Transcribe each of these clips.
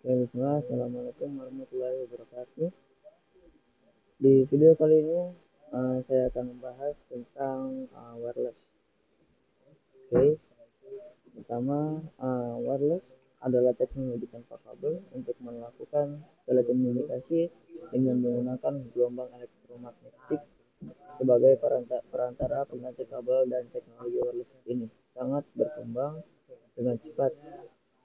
Bismillah, Assalamualaikum warahmatullahi wabarakatuh. Di video kali ini saya akan membahas tentang wireless. Oke, pertama wireless adalah teknologi tanpa kabel untuk melakukan telekomunikasi dengan menggunakan gelombang elektromagnetik sebagai perantara pengganti kabel, dan teknologi wireless ini sangat berkembang dengan cepat.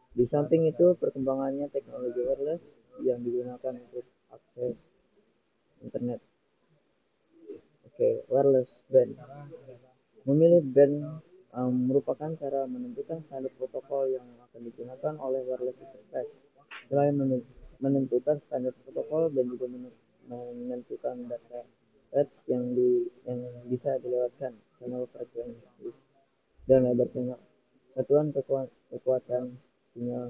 Di samping itu, perkembangannya teknologi wireless yang digunakan untuk akses internet. Oke, wireless band. Memilih band merupakan cara menentukan standar protokol yang akan digunakan oleh wireless interface. Selain menentukan standar protokol, band juga menentukan data range yang bisa dilewatkan, channel frekuensi, dan lebar channel. Satuan kekuatan sinyal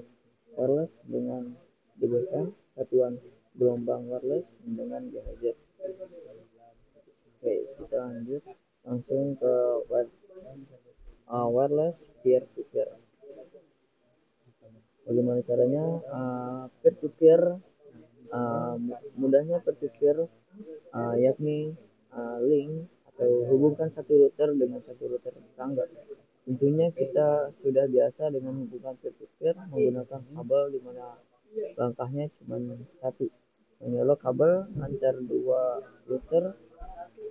wireless dengan dBm, satuan gelombang wireless dengan GHz. Oke, kita lanjut langsung ke wireless peer to peer. Bagaimana caranya? Peer to peer, mudahnya peer to peer yakni link atau hubungkan satu router dengan satu router tetangga. Tentunya kita sudah biasa dengan hubungan peer to peer menggunakan kabel, di mana langkahnya cuma satu, menyolok kabel antar dua router.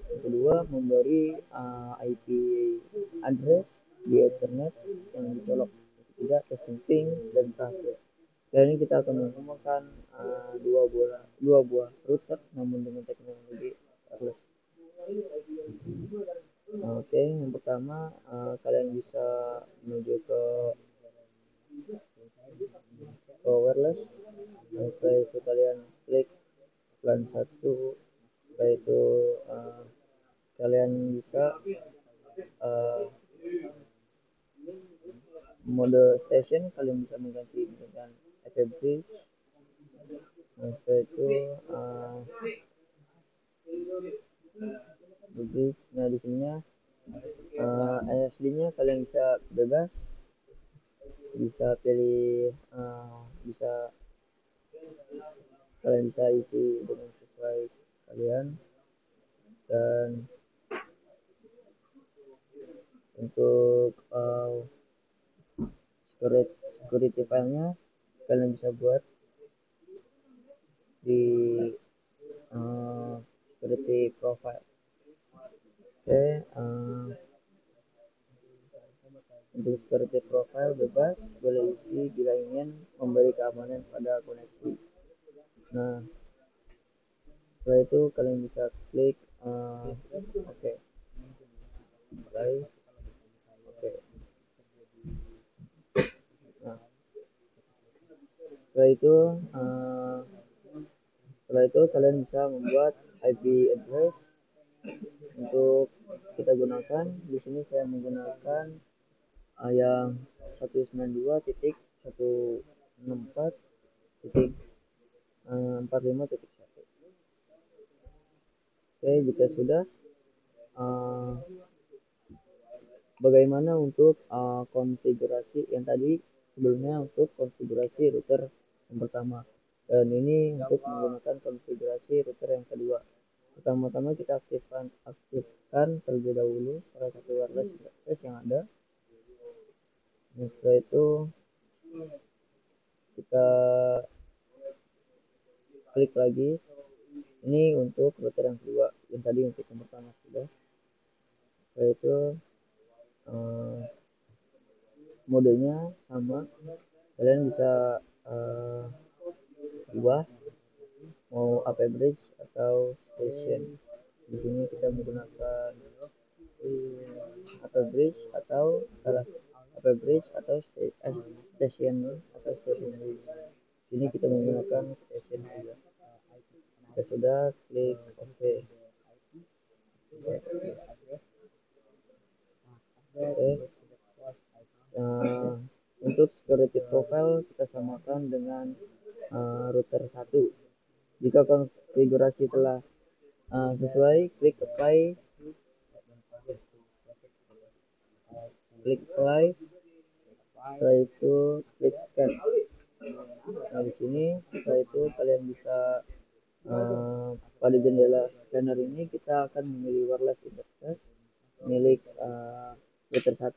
Yang kedua, memberi IP address di Ethernet yang dicolok. Yang ketiga, testing ping dan traffic. Dan ini kita akan menggunakan dua buah router namun dengan teknologi wireless. Oke, yang pertama kalian bisa menuju ke wireless. Setelah itu kalian klik plan 1. Setelah itu kalian bisa mode station, kalian bisa mengganti dengan IP bridge. Setelah itu bridge. Nah, di sini ISD-nya kalian bisa bebas, bisa pilih, bisa kalian bisa isi dengan sesuai kalian. Dan untuk security file-nya kalian bisa buat di security profile. Oke, untuk security profile bebas, boleh isi bila ingin memberi keamanan pada koneksi. Nah, setelah itu kalian bisa klik oke. Nah, setelah itu kalian bisa membuat IP address untuk kita gunakan. Di sini saya menggunakan yang 192.164.45.1. Oke, jika sudah, bagaimana untuk konfigurasi yang tadi sebelumnya untuk konfigurasi router yang pertama, dan ini untuk menggunakan konfigurasi router yang kedua. Pertama-tama kita aktifkan terlebih dahulu salah satu wireless interface yang ada. Nah, setelah itu kita klik lagi. Ini untuk router yang kedua, yang tadi untuk yang pertama sudah. Setelah itu modenya sama, kalian bisa ubah mau AP bridge atau station. Di sini kita menggunakan AP bridge atau AP bridge atau station bridge. Ini kita menggunakan station juga. Kita sudah klik OK. Untuk security profile kita samakan dengan router 1. Jika konfigurasi telah sesuai, klik apply. Setelah itu klik scan. Nah, di sini setelah itu kalian bisa pada jendela scanner ini kita akan memilih wireless interface milik router 1,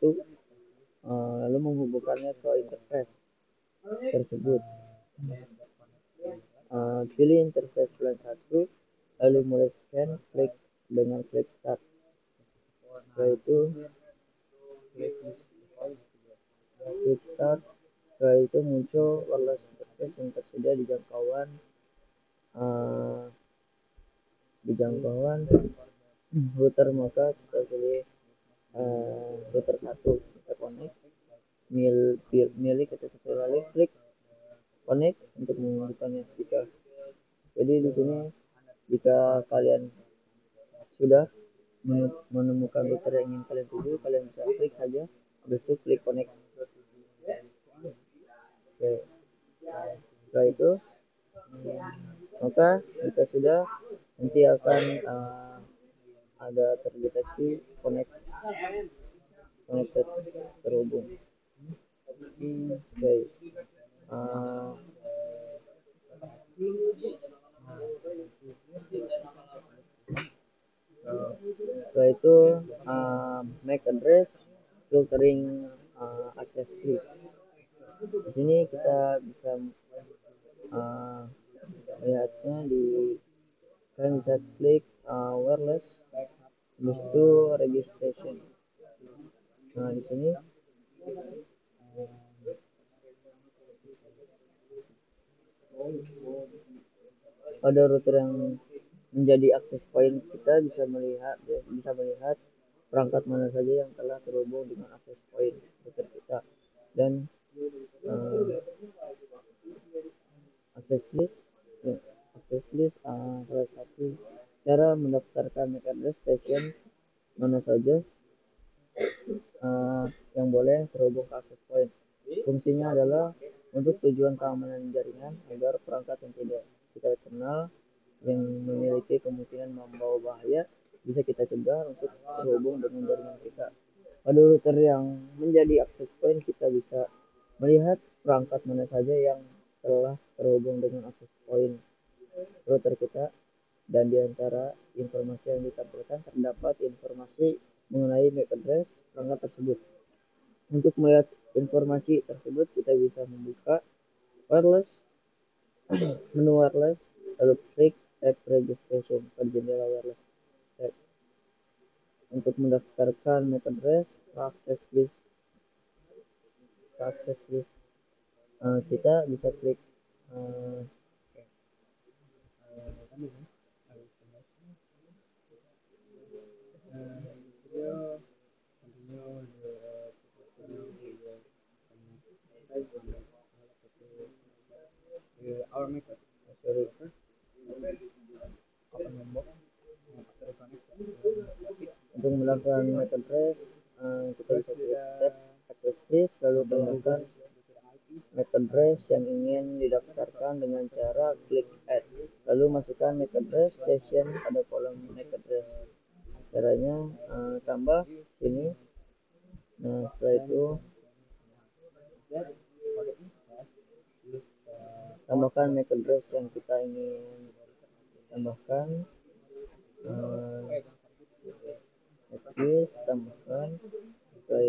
lalu menghubungkannya ke interface tersebut. Pilih interface plan 1, lalu mulai scan, klik dengan klik start. Setelah itu klik start. Setelah itu muncul wireless interface yang tersedia di jangkauan router, maka kita pilih router 1, kita connect, milih kita lalu klik connect untuk membukannya. Jadi di sini jika kalian sudah menemukan router yang ingin kalian tuju, kalian bisa klik saja, habis itu klik connect. Oke. Setelah itu maka jika sudah, nanti akan ada terdeteksi connected, terhubung. Oke. Setelah itu MAC address filtering access list. Di sini kita bisa lihatnya kalian bisa klik wireless, habis itu registration. Nah, di sini ada router yang menjadi access point. Kita bisa melihat perangkat mana saja yang telah terhubung dengan access point router kita, dan access list salah satu cara mendaftarkan MAC address station mana saja yang boleh terhubung ke access point. Fungsinya adalah untuk tujuan keamanan jaringan, agar perangkat yang tidak kita kenal yang memiliki kemungkinan membawa bahaya bisa kita cegah untuk terhubung dengan jaringan kita. Pada router yang menjadi access point, kita bisa melihat perangkat mana saja yang telah terhubung dengan access point router kita, dan di antara informasi yang ditampilkan terdapat informasi mengenai MAC address perangkat tersebut. Untuk melihat informasi tersebut, kita bisa membuka wireless, menu wireless, lalu klik app registration pada jendela wireless tab. Untuk mendaftarkan MAC address ke access list, kita bisa klik untuk melakukan MAC address, kita bisa klik tab access list, lalu tambahkan MAC address yang ingin didaftarkan dengan cara klik add, lalu masukkan MAC address station pada kolom MAC address. Caranya tambah ini. Nah, setelah itu tambahkan MAC address yang kita ingin tambahkan, tambahkan. Setelah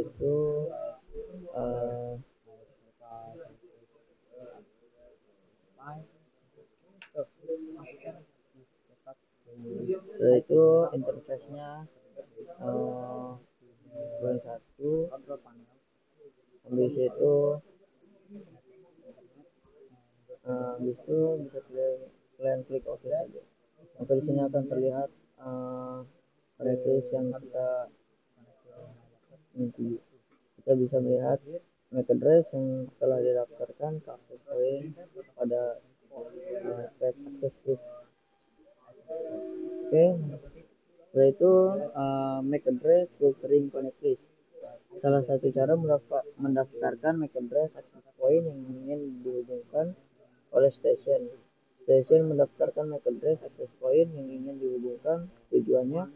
itu interface-nya poin 1, habis itu bisa kalian klik OK saja. Maka di sini akan terlihat connectlist yang kita bisa melihat MAC address yang telah didaftarkan ke access point pada tab access list. Oke. Setelah itu MAC address filtering connect list. Salah satu cara mendaftarkan MAC address access point yang ingin dihubungkan oleh station. Station mendaftarkan MAC address access point yang ingin dihubungkan, tujuannya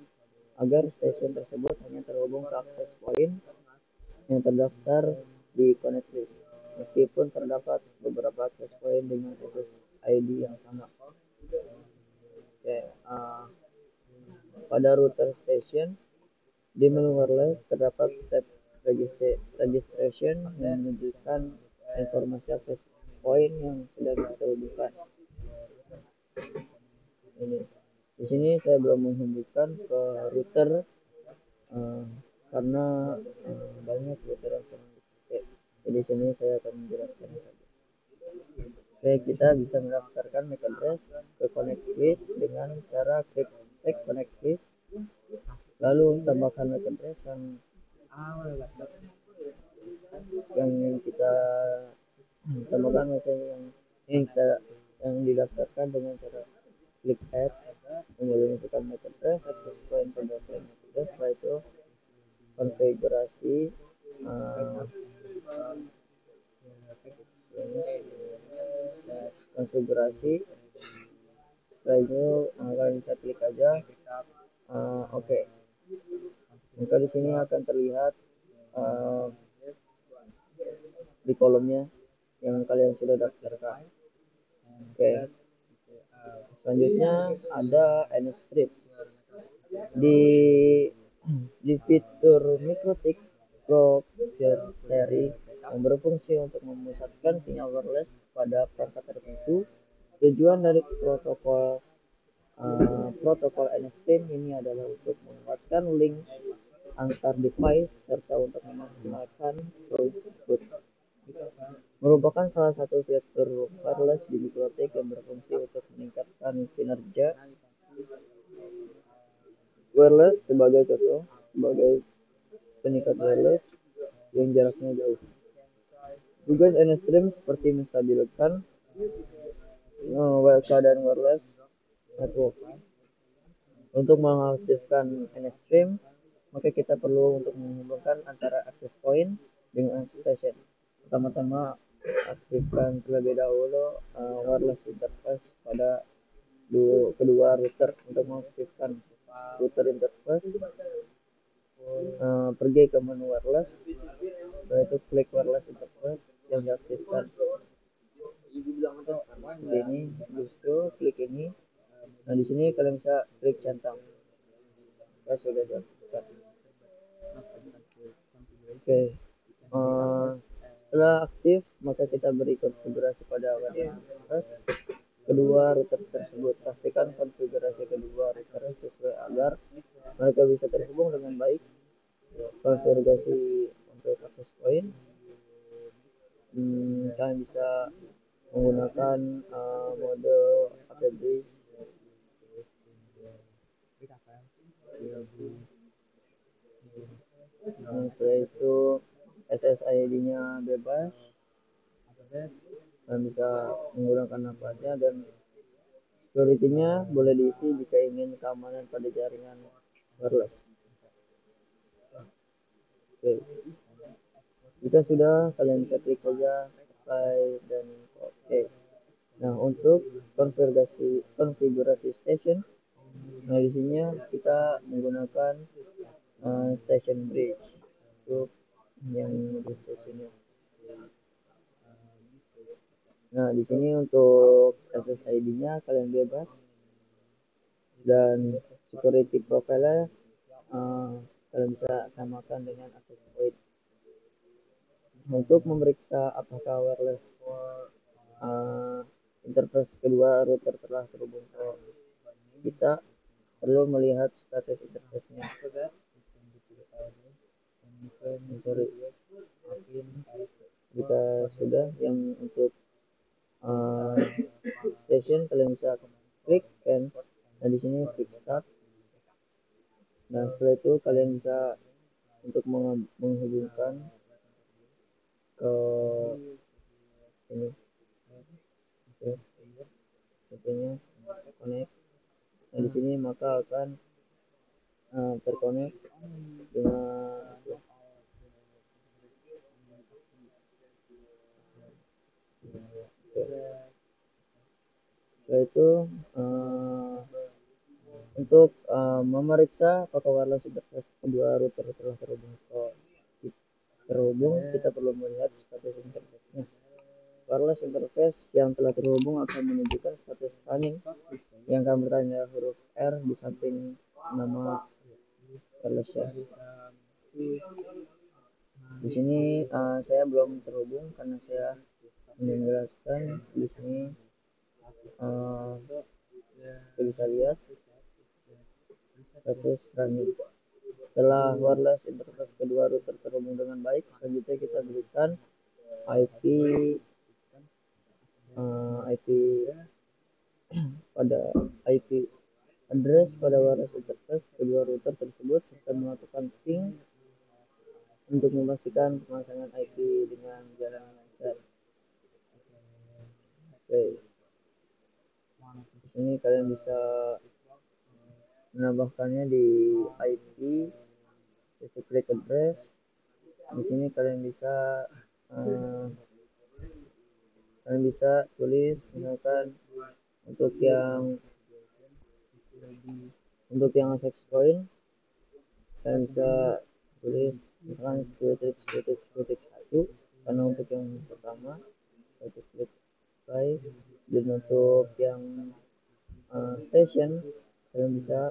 agar station tersebut hanya terhubung ke access point yang terdaftar di connect list. meskipun terdapat beberapa access point dengan access ID yang sama. Oke, pada router station di menu wireless terdapat tab registration yang menunjukkan informasi access point yang sudah kita hubungkan. Ini di sini saya belum menghubungkan ke router karena banyak router yang sedang dipakai. Jadi sini saya akan menjelaskan saja. Oke, kita bisa mendaftarkan MAC address ke connect list dengan cara klik connect list, lalu tambahkan MAC address yang kita tambahkan, misalnya yang didaftarkan dengan cara klik add, kemudian masukkan MAC address, access point pendaftaran MAC address. Setelah itu konfigurasi setelah itu kalian bisa klik aja oke. Maka di sini akan terlihat di kolomnya yang kalian sudah daftarkan. Oke, selanjutnya ada nstrip di fitur MikroTik proprietary yang berfungsi untuk memusatkan sinyal wireless pada perangkat tertentu. Tujuan dari protokol nstrip ini adalah untuk menguatkan link antar device serta untuk memaksimalkan throughput. Merupakan salah satu fitur wireless di MikroTik yang berfungsi untuk meningkatkan kinerja wireless. Sebagai contoh, sebagai peningkat wireless yang jaraknya jauh. Tugas nstream seperti menstabilkan keadaan wireless network. Untuk mengaktifkan nstream, maka kita perlu untuk menghubungkan antara access point dengan station. Pertama-tama aktifkan terlebih dahulu wireless interface pada kedua router. Untuk mengaktifkan router interface, pergi ke menu wireless, setelah itu klik wireless interface yang diaktifkan. Ini justru klik ini. Nah, di sini kalian bisa klik centang. Saya sudah diaktifkan. Oke. Setelah aktif, maka kita beri konfigurasi pada wireless kedua router tersebut. Pastikan konfigurasi kedua router sesuai agar mereka bisa terhubung dengan baik. Konfigurasi untuk access point, kalian bisa menggunakan mode APB. Setelah itu SSID-nya bebas, kalian bisa menggunakan apa aja, dan security-nya boleh diisi jika ingin keamanan pada jaringan wireless. Oke. Jika sudah, kalian bisa klik saja apply dan oke. Nah, untuk konfigurasi station, nah di sini kita menggunakan station bridge untuk yang di stationnya. Nah, di sini untuk SSID-nya kalian bebas, dan security profile kalian bisa samakan dengan access point. Untuk memeriksa apakah wireless interface kedua router telah terhubung ke kita, perlu melihat status interface-nya. Jika sudah, yang untuk station kalian bisa klik scan. Nah, di sini klik start. Nah, setelah itu kalian bisa untuk menghubungkan ke ini. Oke, contohnya connect. Nah, di sini maka akan terkonek dengan setelah itu untuk memeriksa apakah wireless interface kedua router telah terhubung ke terhubung, kita perlu melihat status interface-nya. Wireless interface yang telah terhubung akan menunjukkan status running yang akan bertanda huruf R di samping nama wireless ya. Di sini saya belum terhubung karena saya menjelaskan di sini kita bisa lihat status running. Setelah wireless interface kedua router terhubung dengan baik, selanjutnya kita berikan IP pada IP address pada wireless interface kedua router tersebut dan melakukan ping untuk memastikan pemasangan IP dengan jalan lancar. Oke. Di sini kalian bisa menambahkannya di IP specific address. Di sini kalian bisa tulis misalkan untuk yang access point kalian bisa tulis misalkan 10.10.10.1 karena untuk yang pertama 1.5. Dan untuk yang station kalian bisa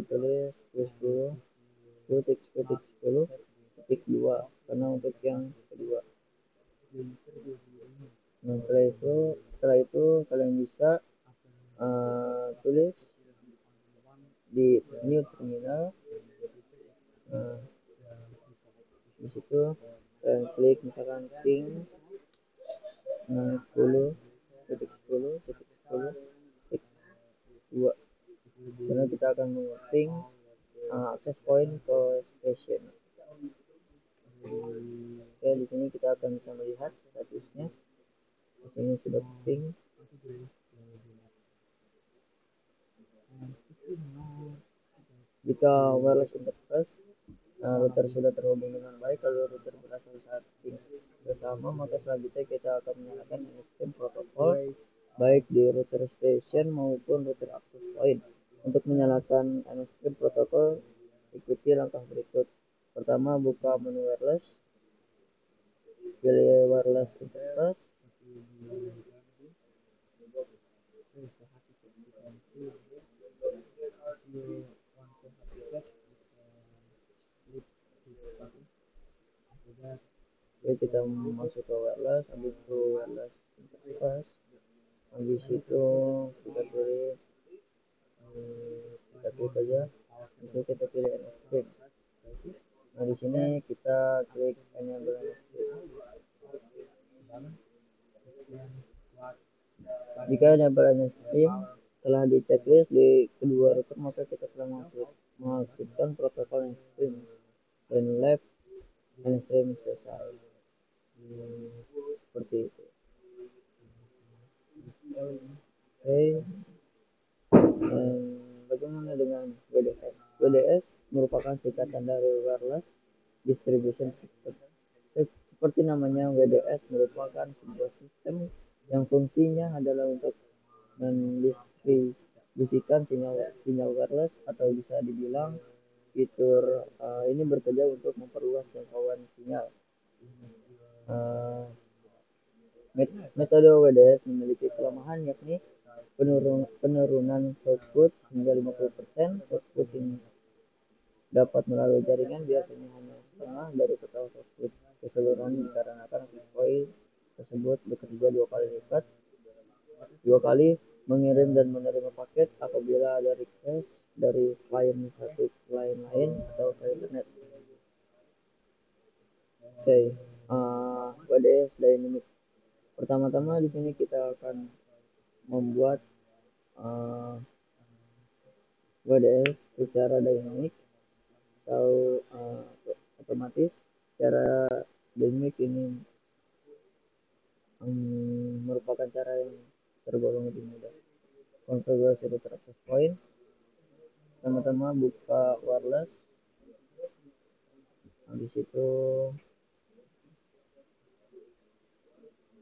tulis 10.10.10.2 karena untuk yang kedua. Nah, setelah itu kalian bisa tulis di new terminal. Di situ kalian klik misalkan ping 10.10.10.2 karena kita akan menguping access point ke station. Oke, di sini kita akan bisa melihat statusnya. Di sini sudah ping. Jika wireless interface router sudah terhubung dengan baik, lalu router berasal saat ping bersama, maka selanjutnya kita akan menyalakan NSPIN protokol baik di router station maupun router access point. Untuk menyalakan NSPIN protokol, ikuti langkah berikut. Pertama, buka menu wireless, pilih wireless interface. Oke, kita masuk ke wireless, habis itu wireless interface, habis itu kita pilih aja, itu kita pilih NSPIN. Nah, di sini kita klik enable NSPIN. Jika enable NSPIN telah di checklist di kedua router, maka kita telah mengaktifkan protokol NSPIN dan left NSPIN selesai. Seperti itu. Oke. Dan bagaimana dengan WDS? WDS merupakan singkatan dari Wireless Distribution System. Seperti namanya, WDS merupakan sebuah sistem yang fungsinya adalah untuk mendistribusikan sinyal wireless, atau bisa dibilang fitur ini bekerja untuk memperluas jangkauan sinyal. Metode WDS memiliki kelemahan, yakni penurunan output hingga 50%. Output yang dapat melalui jaringan biasanya hanya setengah dari total output keseluruhan dikarenakan access point tersebut bekerja dua kali mengirim dan menerima paket apabila ada request dari klien satu ke klien lain atau ke internet. Oke, WDS dynamic. Pertama-tama di sini kita akan membuat WDS secara dynamic atau otomatis. Secara dynamic ini merupakan cara yang tergolong lebih mudah. Konfigurasi router access point. Pertama-tama buka wireless, habis itu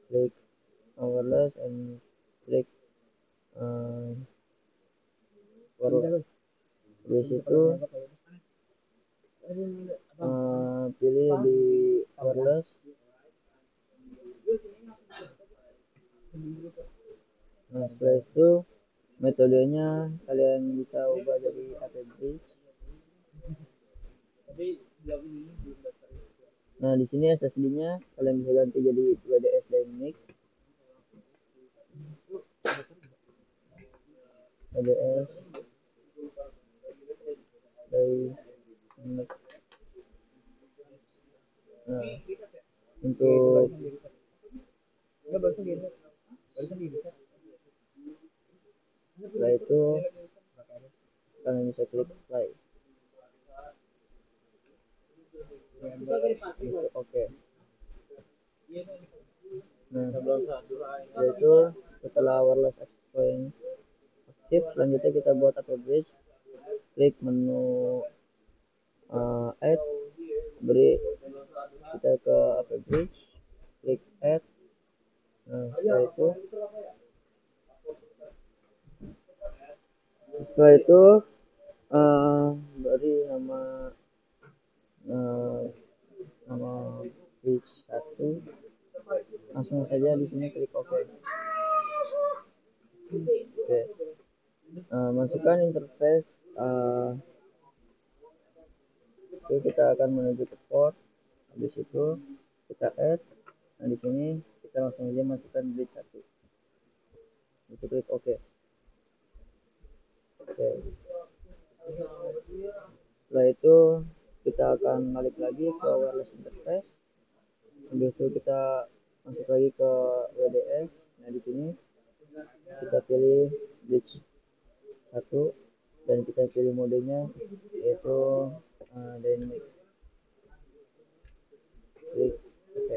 klik wireless and klik wireless. Habis itu pilih di wireless. Nah setelah itu metodenya kalian bisa ubah jadi AP bridge. Nah di sini SSD-nya kalian bisa ganti jadi WDS Dynamic. WDS Dynamic. Nah untuk setelah itu kalian bisa klik play. Oke. Nah itu setelah wireless access point aktif, selanjutnya kita buat AP bridge. Klik menu add, beri kita ke AP bridge, klik add. Nah setelah itu beri nama bridge 1. Langsung saja di sini klik OK. Oke. Masukkan interface. Kita akan menuju ke port. Habis itu kita add. Nah di sini kita langsung aja masukkan bridge 1. Itu klik OK. Oke. Setelah itu kita akan balik lagi ke wireless interface. Habis itu kita masuk lagi ke WDS. Nah di sini kita pilih bridge 1 dan kita pilih modenya yaitu dynamic. Klik OK.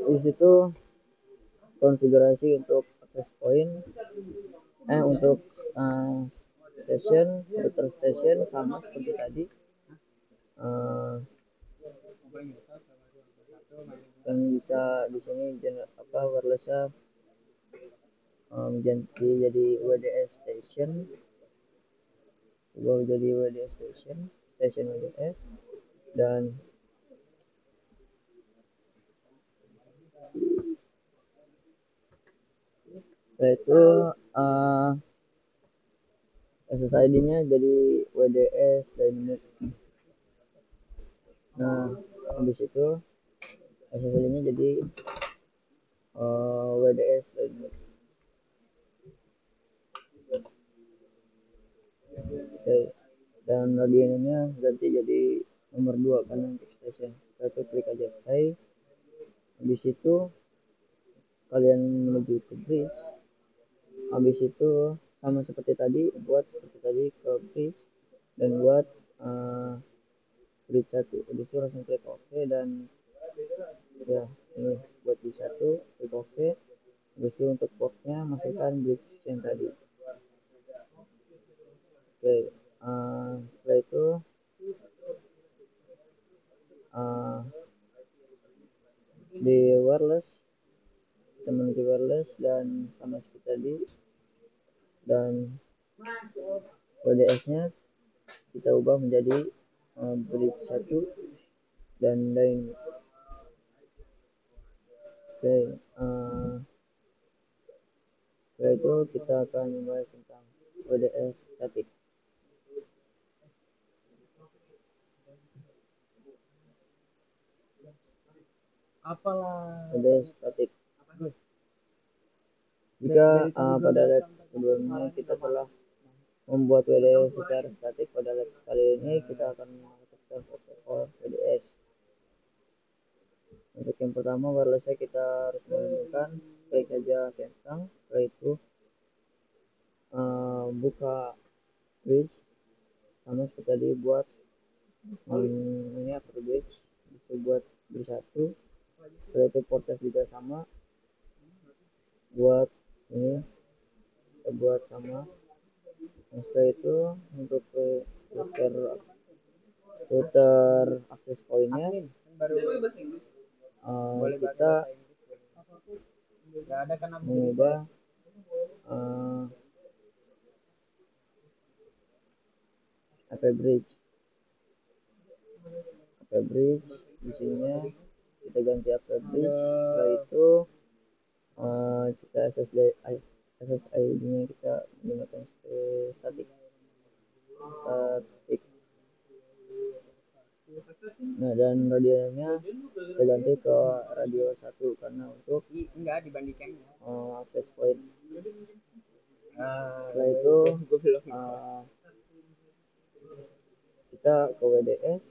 Di situ konfigurasi untuk access point untuk station, router station sama seperti tadi. Dan bisa di sini wirelessnya ganti jadi WDS station, ubah jadi WDS station WDS. Dan setelah itu SSID-nya jadi WDS Dynamic. Nah habis itu SSID-nya jadi WDS Dynamic. Oke. Dan radionya ganti jadi nomor 2 kan untuk station. Kita klik aja play. Habis itu kalian menuju ke bridge. Habis itu sama seperti tadi, buat seperti tadi ke bridge dan buat bridge 1. Habis itu langsung klik OK dan ya ini buat bridge 1, klik OK. Habis itu untuk portnya masukkan bridge yang tadi. Oke. Setelah itu di wireless teman di wireless dan sama seperti tadi, dan WDS nya kita ubah menjadi bridge 1 dan lain. Oke. Setelah itu kita akan membahas tentang WDS static. WDS static. Jika pada lab sebelumnya kita telah membuat WDS secara statik, pada lab kali ini kita akan mengaktifkan protokol WDS. Untuk yang pertama, wirelessnya kita harus menentukan, klik aja centang. Setelah itu buka bridge sama seperti tadi, buat ini upper bridge, bisa buat bridge 1. Setelah itu portnya juga sama, buat ini kita buat sama. Nah, setelah itu untuk router access point-nya kita mengubah AP Bridge. AP Bridge di sini kita ganti AP Bridge. Setelah itu kita SSID-nya kita menggunakan static. Nah, dan radionya kita ganti ke radio 1 karena untuk akses point. Setelah itu kita ke WDS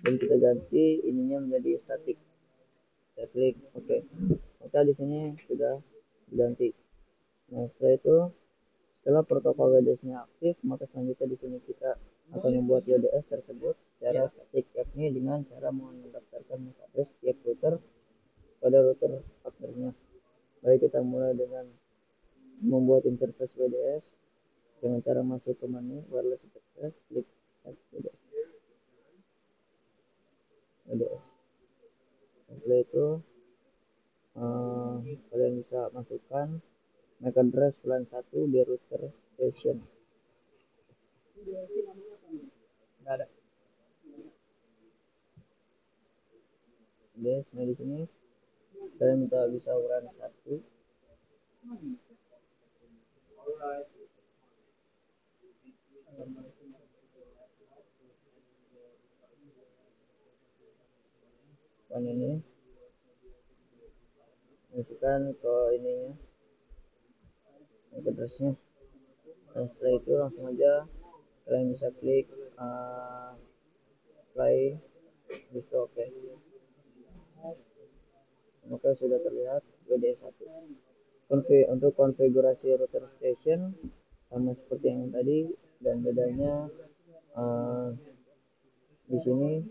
dan kita ganti ininya menjadi static. Kita klik oke. Maka di sini sudah diganti. Nah, setelah itu setelah protokol WDS-nya aktif, maka selanjutnya di sini kita akan membuat WDS tersebut secara statik, yakni dengan cara mendaftarkan MAC address tiap router pada router partnernya. Baik, kita mulai dengan membuat interface WDS dengan cara masuk ke menu wireless interface, klik add WDS. Setelah itu kalian bisa masukkan MAC address plan 1 di router station. Nggak ada. Oke, nah di sini kalian bisa run 1. Dan ini masukkan ke ininya addressnya. Dan setelah itu langsung aja kalian bisa klik play gitu. Oke, maka sudah terlihat WD1. Untuk konfigurasi router station sama seperti yang tadi, dan bedanya di sini.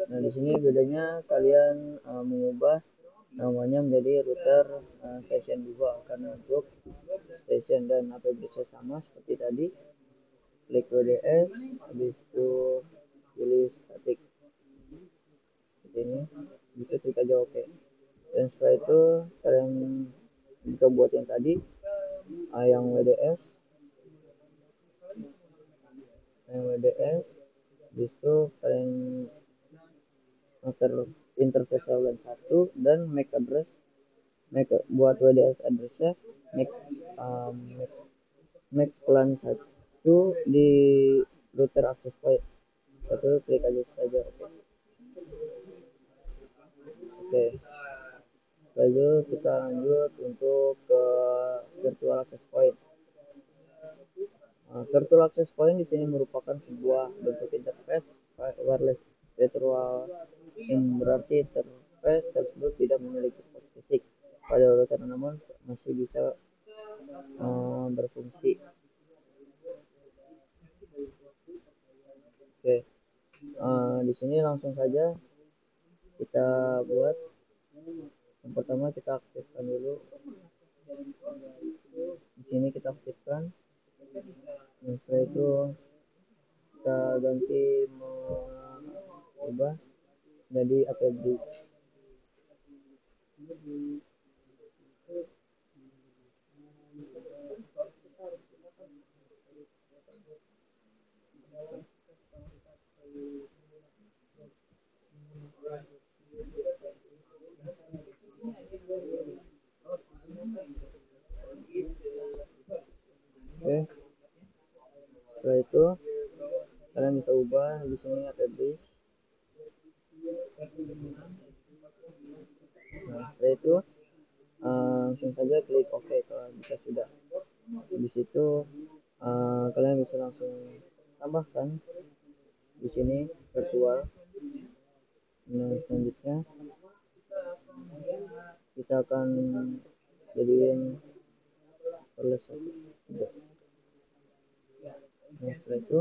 Nah, di sini bedanya kalian mengubah namanya menjadi router station 2, karena untuk station dan APBC sama seperti tadi. Klik WDS, habis itu pilih static seperti ini, bisa klik aja oke. Dan setelah itu kalian bisa buat yang tadi, yang WDS, habis itu kalian interface LAN 1 dan MAC address, buat WDS addressnya MAC plan 1 di router access point. Satu, klik aja saja oke. Lalu kita lanjut untuk ke virtual access point. Virtual access point di sini merupakan sebuah bentuk interface wireless virtual, yang berarti interface tersebut tidak memiliki port fisik pada router, namun masih bisa berfungsi. Oke, di sini langsung saja kita buat. Yang pertama kita aktifkan dulu. Di sini kita aktifkan. Setelah itu kita ganti mengubah jadi AP Bridge. Oke, setelah itu kalian bisa ubah di sini AP Bridge. Nah, setelah itu langsung saja klik OK kalau bisa sudah. Di situ kalian bisa langsung tambahkan di sini virtual. Nah, selanjutnya kita akan jadiin wireless 1. Nah, setelah itu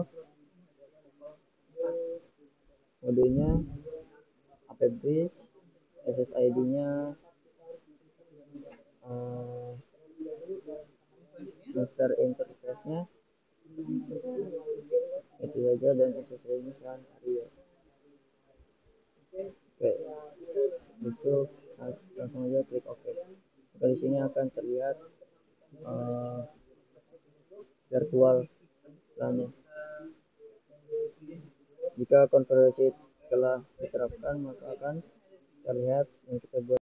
modenya AP Bridge, SSID-nya master interface-nya itu saja, dan SSID-nya San Ario. Oke, itu langsung aja klik OK. Di sini akan terlihat virtual lainnya. Jika konferensi telah diterapkan, maka akan terlihat yang kita buat